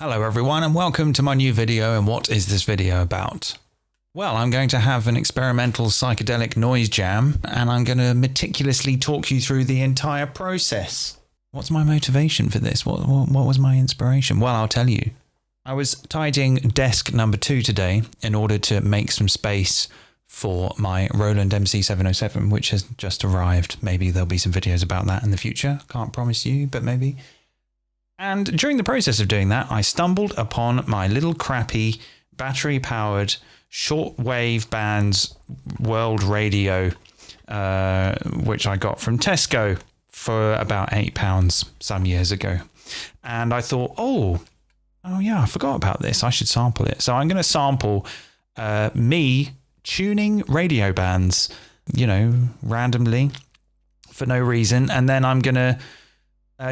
Hello everyone and welcome to my new video. And what is this video about? Well, I'm going to have an experimental psychedelic noise jam and I'm going to meticulously talk you through the entire process. What's my motivation for this? What was my inspiration? Well, I'll tell you. I was tidying desk number 2 today in order to make some space for my Roland MC707, which has just arrived. Maybe there'll be some videos about that in the future. Can't promise you, but maybe. And during the process of doing that, I stumbled upon my little crappy battery-powered shortwave bands world radio, which I got from Tesco for about £8 some years ago. And I thought, oh yeah, I forgot about this. I should sample it. So I'm going to sample me tuning radio bands, randomly for no reason. And then I'm going to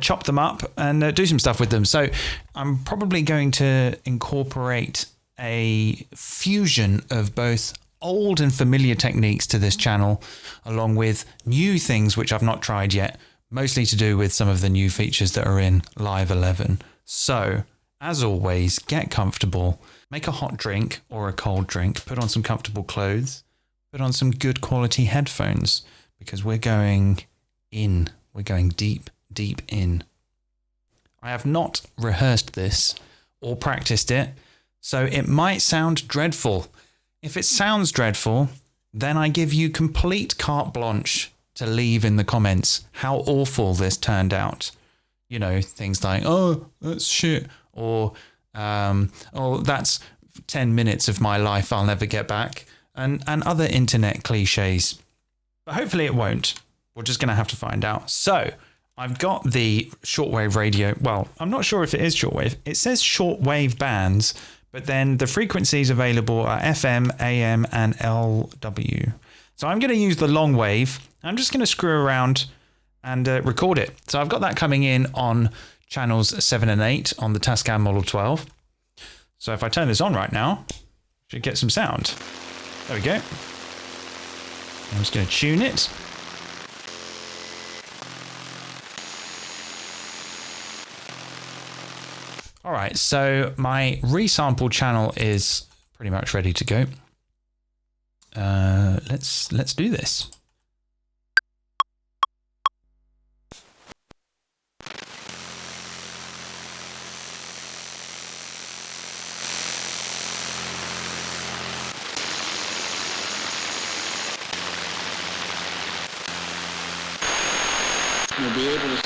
chop them up and do some stuff with them. So I'm probably going to incorporate a fusion of both old and familiar techniques to this channel, along with new things which I've not tried yet, mostly to do with some of the new features that are in Live 11. So, as always, get comfortable, make a hot drink or a cold drink, put on some comfortable clothes, put on some good quality headphones, because we're going in, we're going deep in. I have not rehearsed this or practiced it, so it might sound dreadful. If it sounds dreadful, then I give you complete carte blanche to leave in the comments how awful this turned out. Things like, oh, that's shit, or oh, that's 10 minutes of my life I'll never get back, and other internet cliches. But hopefully it won't. We're just going to have to find out. So I've got the shortwave radio. Well, I'm not sure if it is shortwave. It says shortwave bands, but then the frequencies available are FM, AM, and LW. So I'm going to use the long wave. I'm just going to screw around and record it. So I've got that coming in on channels 7 and 8 on the Tascam Model 12. So if I turn this on right now, should get some sound. There we go. I'm just going to tune it. All right, so my resample channel is pretty much ready to go. Let's do this. You'll be able to.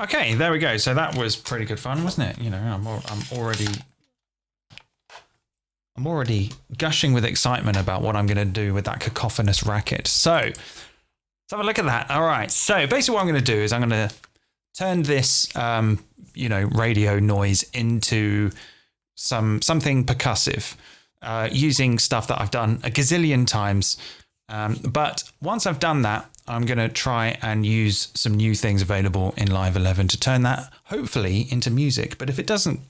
Okay, there we go. So that was pretty good fun, wasn't it? I'm already gushing with excitement about what I'm going to do with that cacophonous racket. So let's have a look at that. All right. So basically what I'm going to do is I'm going to turn this, radio noise into something percussive, using stuff that I've done a gazillion times. But once I've done that, I'm going to try and use some new things available in Live 11 to turn that hopefully into music. But if it doesn't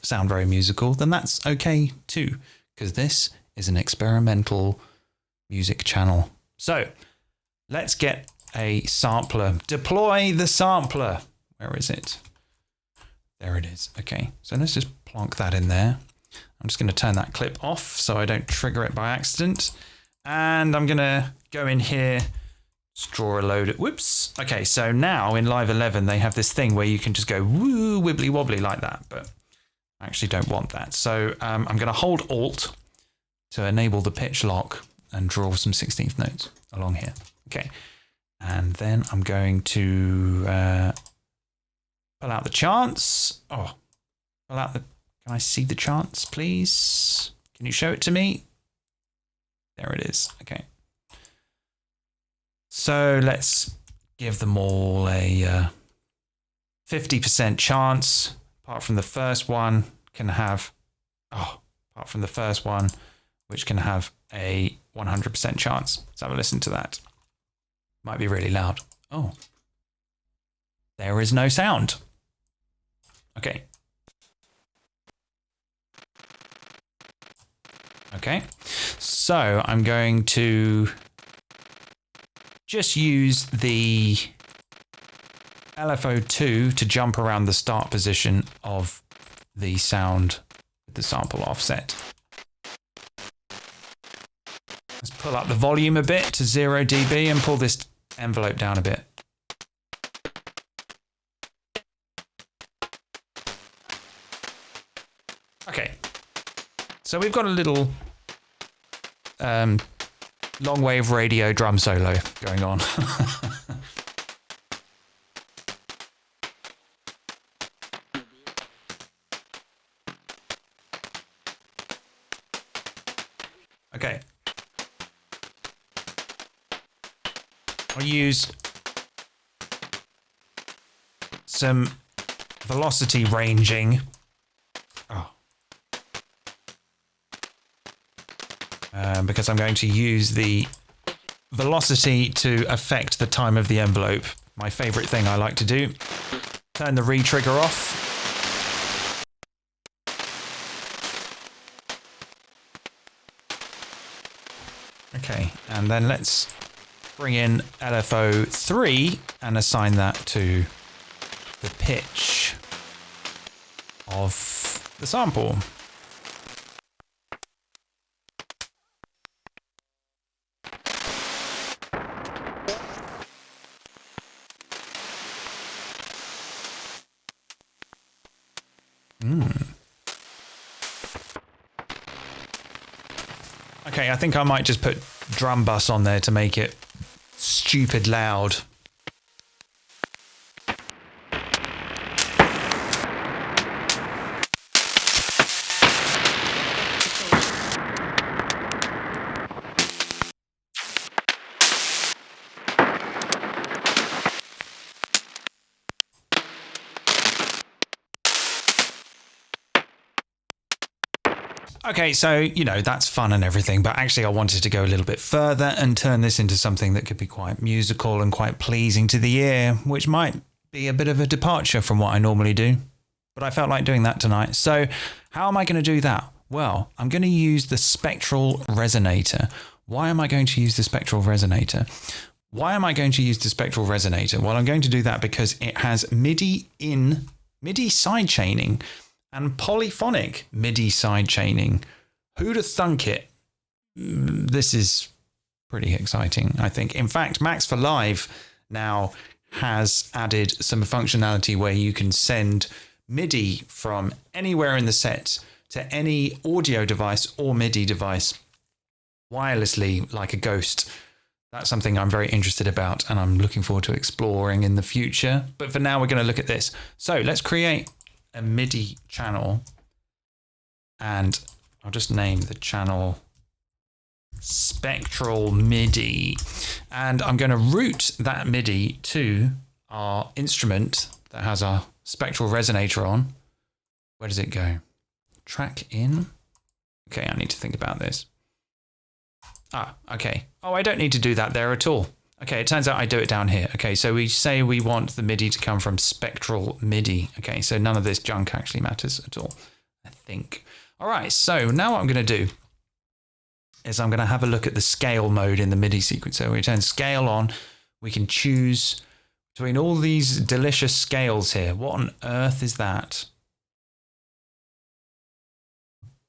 sound very musical, then that's okay too, because this is an experimental music channel. So let's get a sampler. Deploy the sampler. Where is it? There it is. Okay, so let's just plonk that in there. I'm just going to turn that clip off so I don't trigger it by accident. And I'm going to go in here, just draw a load of, whoops. Okay, so now in Live 11, they have this thing where you can just go woo, wibbly wobbly like that, but I actually don't want that. So I'm going to hold Alt to enable the pitch lock and draw some 16th notes along here. Okay, and then I'm going to pull out the chants. Oh, pull out the, can I see the chants, please? Can you show it to me? There it is. Okay. So let's give them all a 50% chance. Apart from the first one, can have, apart from the first one, which can have a 100% chance. Let's have a listen to that. Might be really loud. Oh, there is no sound. Okay. Okay, so I'm going to just use the LFO2 to jump around the start position of the sound with the sample offset. Let's pull up the volume a bit to 0 dB and pull this envelope down a bit. Okay. So we've got a little long wave radio drum solo going on. Okay. I'll use some velocity ranging. Because I'm going to use the velocity to affect the time of the envelope. My favorite thing I like to do. Turn the re-trigger off. Okay, and then let's bring in LFO3 and assign that to the pitch of the sample. Okay, I think I might just put drum bus on there to make it stupid loud. Okay, so, you know, that's fun and everything, but actually I wanted to go a little bit further and turn this into something that could be quite musical and quite pleasing to the ear, which might be a bit of a departure from what I normally do. But I felt like doing that tonight. So how am I going to do that? Well, I'm going to use the spectral resonator. Why am I going to use the spectral resonator? Why am I going to use the spectral resonator? Well, I'm going to do that because it has MIDI sidechaining and polyphonic MIDI sidechaining. Who'd have thunk it? This is pretty exciting, I think. In fact, Max for Live now has added some functionality where you can send MIDI from anywhere in the set to any audio device or MIDI device wirelessly like a ghost. That's something I'm very interested about and I'm looking forward to exploring in the future. But for now, we're going to look at this. So let's create a MIDI channel and I'll just name the channel Spectral MIDI. And I'm going to route that MIDI to our instrument that has our spectral resonator on. Where does it go? track in. Okay, I need to think about this. Ah, okay. Oh, I don't need to do that there at all. Okay, it turns out I do it down here. Okay, so we say we want the MIDI to come from spectral MIDI. Okay, so none of this junk actually matters at all, I think. All right, so now what I'm going to do is I'm going to have a look at the scale mode in the MIDI sequencer. We turn scale on. We can choose between all these delicious scales here. What on earth is that?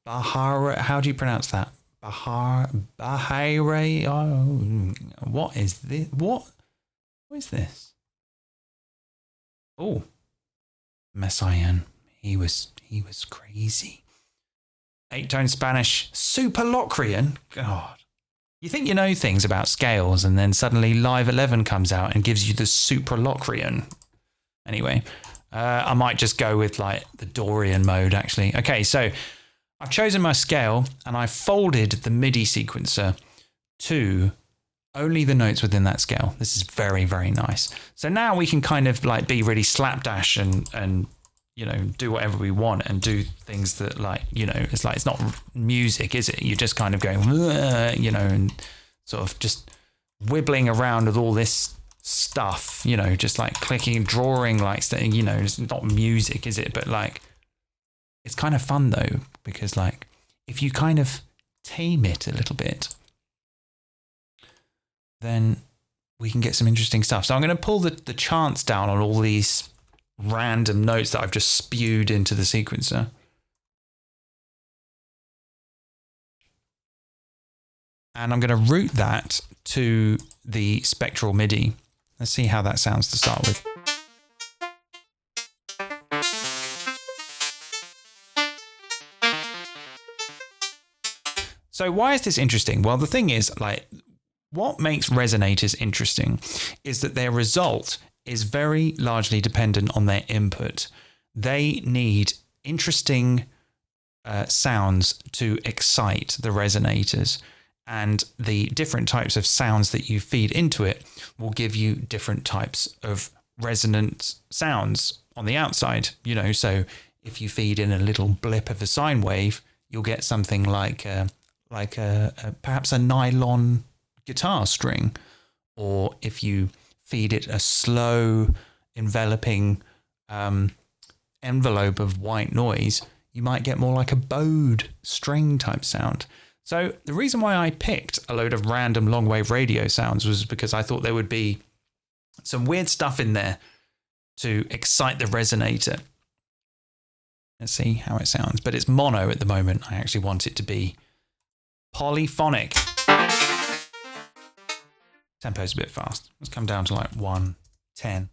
Bahara, how do you pronounce that? Bahare. Oh, what is this? What is this? Oh, Messiaen. He was crazy. 8-tone Spanish, super Locrian. God, you think you know things about scales, and then suddenly Live 11 comes out and gives you the super Locrian. Anyway, I might just go with like the Dorian mode actually. Okay, so I've chosen my scale and I've folded the MIDI sequencer to only the notes within that scale. This is very, very nice. So now we can kind of like be really slapdash and you know, do whatever we want and do things that like, you know, it's like, it's not music, is it? You're just kind of going, you know, and sort of just wibbling around with all this stuff, you know, just like clicking, drawing, like, you know, it's not music, is it? But like, it's kind of fun though, because like, if you kind of tame it a little bit, then we can get some interesting stuff. So I'm going to pull the chants down on all these random notes that I've just spewed into the sequencer. And I'm going to route that to the spectral MIDI. Let's see how that sounds to start with. So why is this interesting? Well, the thing is, like, what makes resonators interesting is that their result is very largely dependent on their input. They need interesting sounds to excite the resonators, and the different types of sounds that you feed into it will give you different types of resonant sounds on the outside. You know, so if you feed in a little blip of a sine wave, you'll get something like perhaps a nylon guitar string, or if you feed it a slow enveloping envelope of white noise, you might get more like a bowed string type sound. So the reason why I picked a load of random long wave radio sounds was because I thought there would be some weird stuff in there to excite the resonator. Let's see how it sounds, but it's mono at the moment. I actually want it to be polyphonic. Tempo's a bit fast. Let's come down to like 110.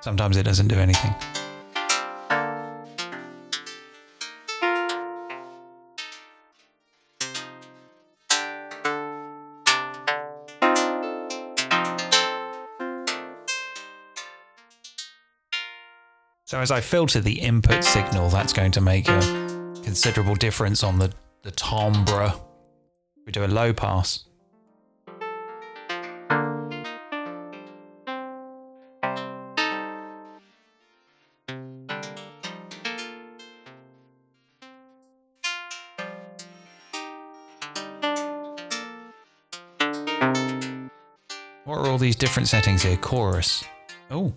Sometimes it doesn't do anything. So as I filter the input signal, that's going to make a considerable difference on the timbre. We do a low pass. What are all these different settings here? Chorus. Oh.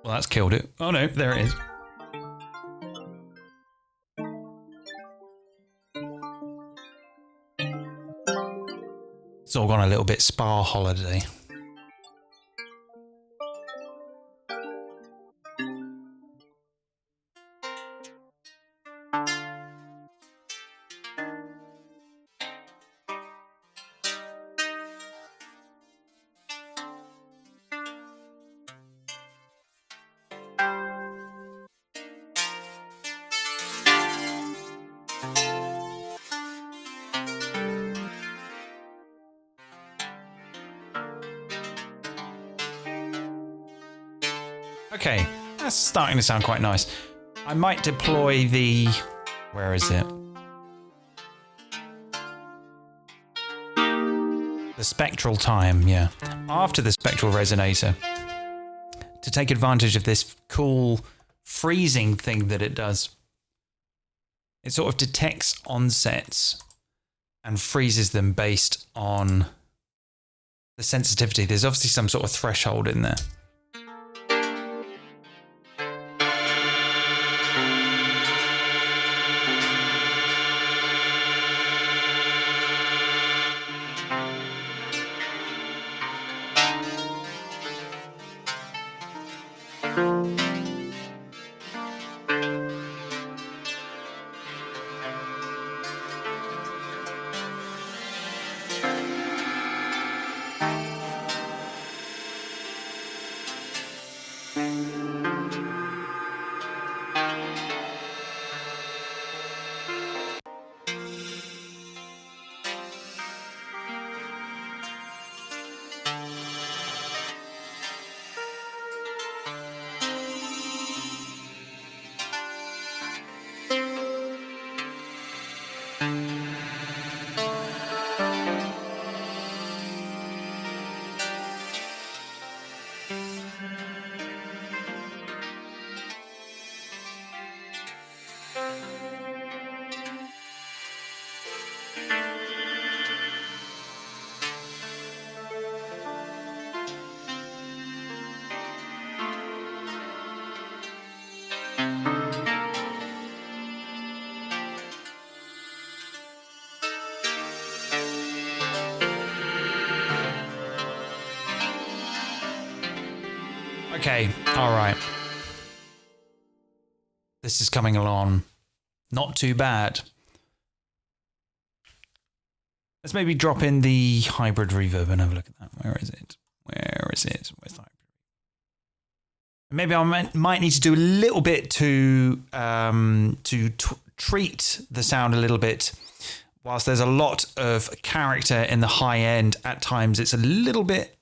Well, that's killed it. Oh no, there it is. It's all gone a little bit spa holiday. Okay, that's starting to sound quite nice. I might deploy the... Where is it? The spectral time, yeah. After the spectral resonator. To take advantage of this cool freezing thing that it does. It sort of detects onsets and freezes them based on the sensitivity. There's obviously some sort of threshold in there. Okay, all right. This is coming along not too bad. Let's maybe drop in the hybrid reverb and have a look at that. Where is it? Where is it? Where's the hybrid? Maybe I might need to do a little bit to treat the sound a little bit. Whilst there's a lot of character in the high end, at times it's a little bit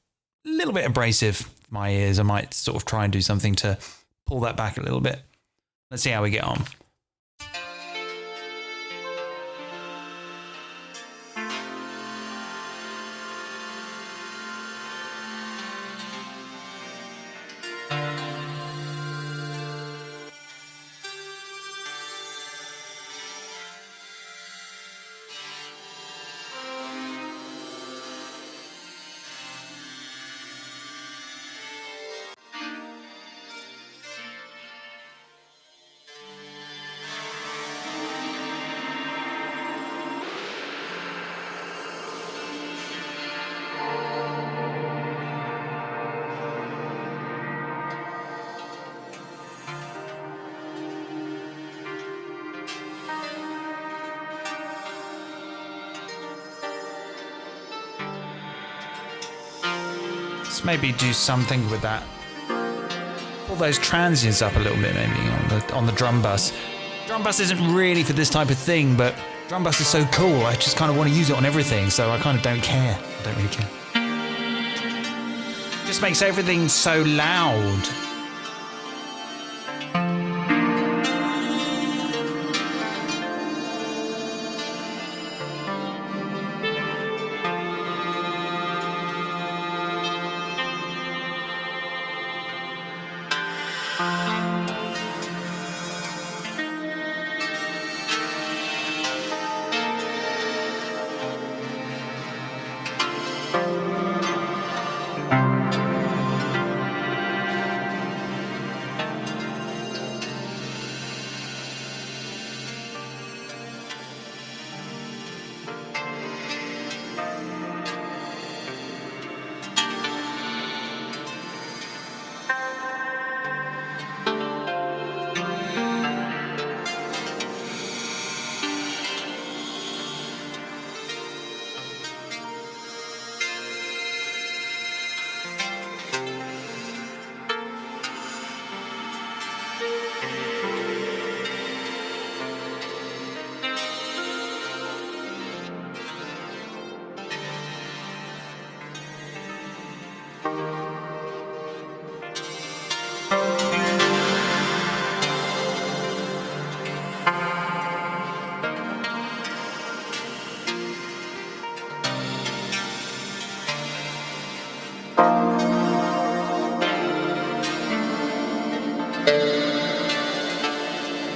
abrasive for my ears. I might sort of try and do something to pull that back a little bit. Let's see how we get on. Let's maybe do something with that. Pull those transients up a little bit, maybe on the drum bus. Drum bus isn't really for this type of thing, but drum bus is so cool. I just kind of want to use it on everything, so I kind of don't care. I don't really care. Just makes everything so loud.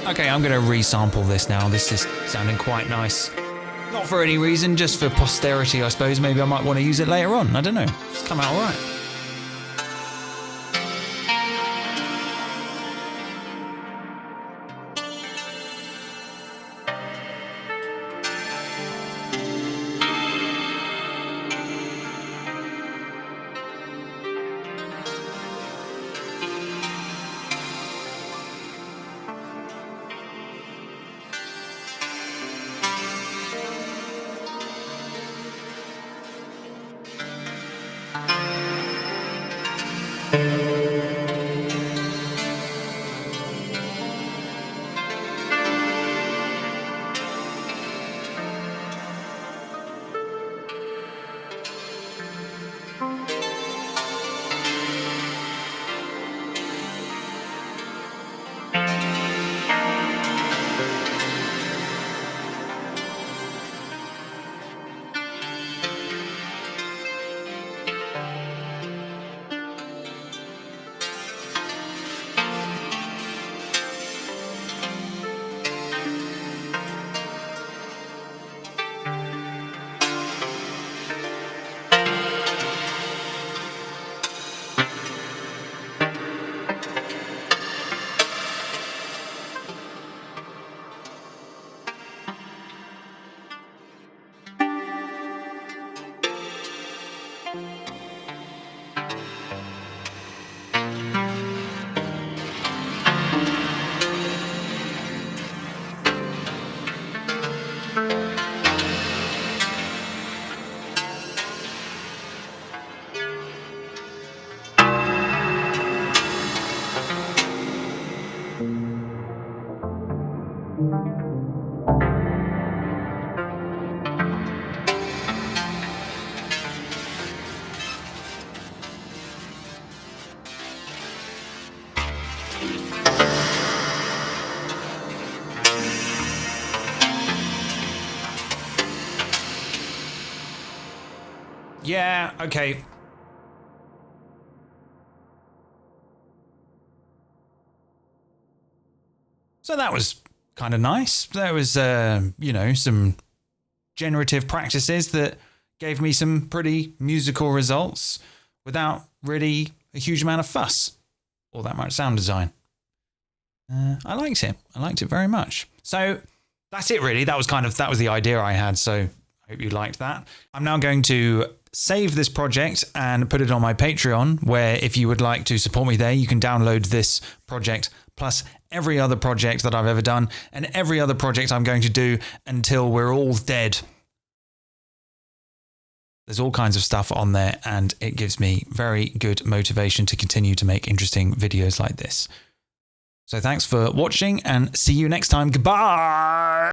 Okay, I'm going to resample this now. This is sounding quite nice. Not for any reason, just for posterity, I suppose. Maybe I might want to use it later on. I don't know. It's come out all right. Yeah, okay. So that was kind of nice. There was, you know, some generative practices that gave me some pretty musical results without really a huge amount of fuss or that much sound design. I liked it. I liked it very much. So that's it really. That was the idea I had. So I hope you liked that. I'm now going to save this project and put it on my Patreon, where if you would like to support me there, you can download this project plus every other project that I've ever done and every other project I'm going to do until we're all dead. There's all kinds of stuff on there, and it gives me very good motivation to continue to make interesting videos like this. So thanks for watching and see you next time. Goodbye.